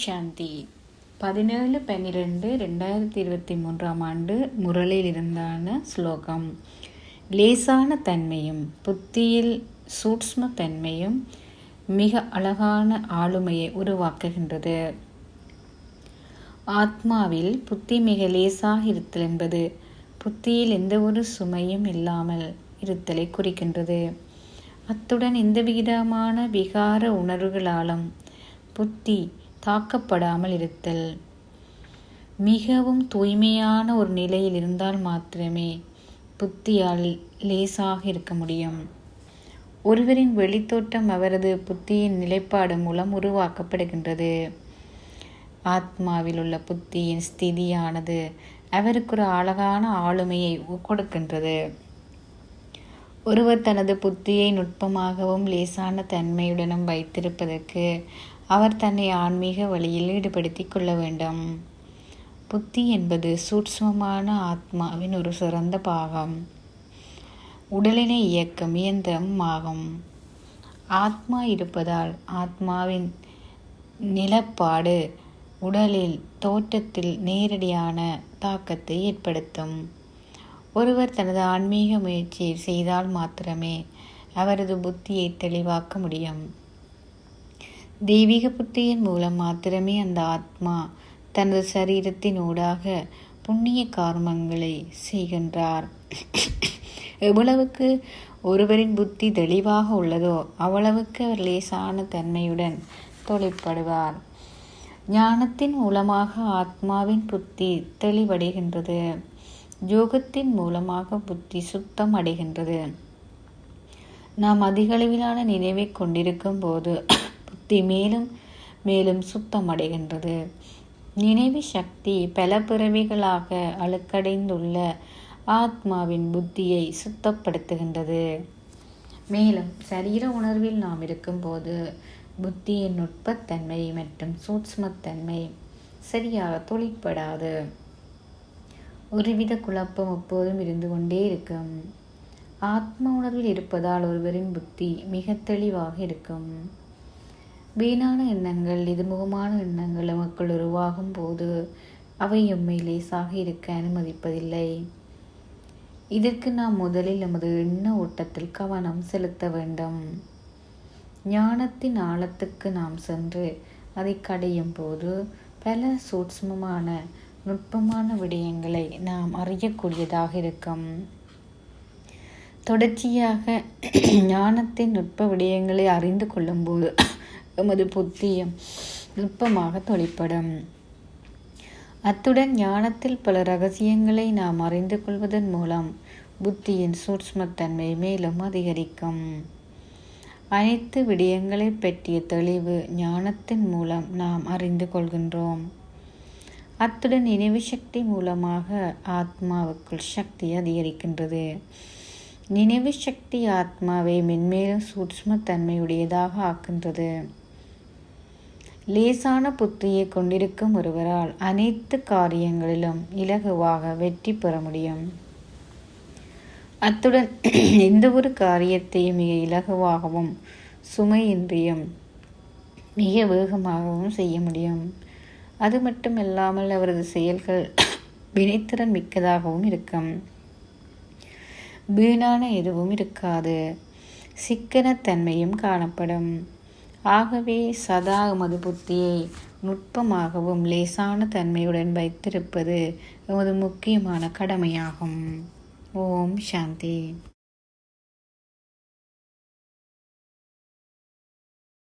சாந்தி. 17/12/2023 முரளில் இருந்தான ஸ்லோகம். லேசான தன்மையும் புத்தியில் சூட்சும தன்மையும் மிக அழகான ஆளுமையை உருவாக்குகின்றது. ஆத்மாவில் புத்தி மிக லேசாக இருத்தல் என்பது புத்தியில் எந்த ஒரு சுமையும் இல்லாமல் இருத்தலை குறிக்கின்றது. அத்துடன் எந்த விதமான விகார உணர்வுகளாலும் புத்தி தாக்கப்படாமல் இருத்தல். மிகவும் தூய்மையான ஒரு நிலையில் இருந்தால் மாத்திரமே புத்தியால் லேசாக இருக்க முடியும். ஒருவரின் வெளித்தோட்டம் அவரது புத்தியின் நிலைப்பாடு மூலம் உருவாக்கப்படுகின்றது. ஆத்மாவில் உள்ள புத்தியின் ஸ்திதியானது அவருக்கு ஒரு அழகான ஆளுமையை கொடுக்கின்றது. ஒருவர் தனது புத்தியை நுட்பமாகவும் லேசான தன்மையுடனும் வைத்திருப்பதற்கு அவர் தன்னை ஆன்மீக வழியில் ஈடுபடுத்திக் கொள்ள வேண்டும். புத்தி என்பது சூட்சுமமான ஆத்மாவின் ஒரு சிறந்த பாகம். உடலினை இயக்கும் இயந்திரம் ஆகும். ஆத்மா இருப்பதால் ஆத்மாவின் நிலப்பாடு உடலில் தோற்றத்தில் நேரடியான தாக்கத்தை ஏற்படுத்தும். ஒருவர் தனது ஆன்மீக முயற்சியை செய்தால் மாத்திரமே அவரது புத்தியை தெளிவாக்க முடியும். தெய்வீக புத்தியின் மூலம் மாத்திரமே அந்த ஆத்மா தனது சரீரத்தின் ஊடாக புண்ணிய கார்மங்களை செய்கின்றார். எவ்வளவுக்கு ஒருவரின் புத்தி தெளிவாக உள்ளதோ அவ்வளவுக்கு அவர் லேசான தன்மையுடன் தொழிற்படுவார். ஞானத்தின் மூலமாக ஆத்மாவின் புத்தி தெளிவடைகின்றது. யோகத்தின் மூலமாக புத்தி சுத்தம் அடைகின்றது. நாம் அதிக அளவிலான நினைவை கொண்டிருக்கும் போது புத்தி மேலும் மேலும் சுத்தம் அடைகின்றது. நினைவு சக்தி பல பிறவிகளாக அழுக்கடைந்துள்ள ஆத்மாவின் புத்தியை சுத்தப்படுத்துகின்றது. மேலும் சரீர உணர்வில் நாம் இருக்கும்போது புத்தியின் நுட்பத்தன்மை மற்றும் சூட்சுமத்தன்மை சரியாக தொழிற்படாது. ஒருவித குழப்பம் எப்போதும் இருந்து கொண்டே இருக்கும். ஆத்ம உணர்வில் இருப்பதால் ஒருவரின் புத்தி மிக தெளிவாக இருக்கும். வீணான எண்ணங்கள் இதுமுகமான எண்ணங்கள் நமக்குள் உருவாகும் போது அவை எம்மை லேசாக இருக்க அனுமதிப்பதில்லை. இதற்கு நாம் முதலில் நமது எண்ண ஓட்டத்தில் கவனம் செலுத்த வேண்டும். ஞானத்தின் ஆழத்துக்கு நாம் சென்று அதை கடையும் போது பல சூட்சுமமான நுட்பமான விடயங்களை நாம் அறியக்கூடியதாக இருக்கும். தொடர்ச்சியாக ஞானத்தின் நுட்ப விடயங்களை அறிந்து கொள்ளும் போது எமது புத்தியும் நுட்பமாக தொழிற்படும். அத்துடன் ஞானத்தில் பல ரகசியங்களை நாம் அறிந்து கொள்வதன் மூலம் புத்தியின் சூட்சுமத்தன்மை மேலும் அதிகரிக்கும். அனைத்து விடயங்களை பற்றிய தெளிவு ஞானத்தின் மூலம் நாம் அறிந்து கொள்கின்றோம். அத்துடன் நினைவு சக்தி மூலமாக ஆத்மாவுக்குள் சக்தி அதிகரிக்கின்றது. நினைவு சக்தி ஆத்மாவை மென்மேலும் சூட்சும தன்மையுடையதாக ஆக்கின்றது. லேசான புத்தியை கொண்டிருக்கும் ஒருவரால் அனைத்து காரியங்களிலும் இலகுவாக வெற்றி பெற முடியும். அத்துடன் எந்த ஒரு காரியத்தையும் மிக இலகுவாகவும் சுமையின்றியும் மிக வேகமாகவும் செய்ய முடியும். அது மட்டுமில்லாமல் அவரது செயல்கள் வினைத்திறன் மிக்கதாகவும் இருக்கும். வீணான எதுவும் இருக்காது. சிக்கனத்தன்மையும் காணப்படும். ஆகவே சதா எமது புத்தியை நுட்பமாகவும் லேசான தன்மையுடன் வைத்திருப்பது எமது முக்கியமான கடமையாகும். ஓம் சாந்தி.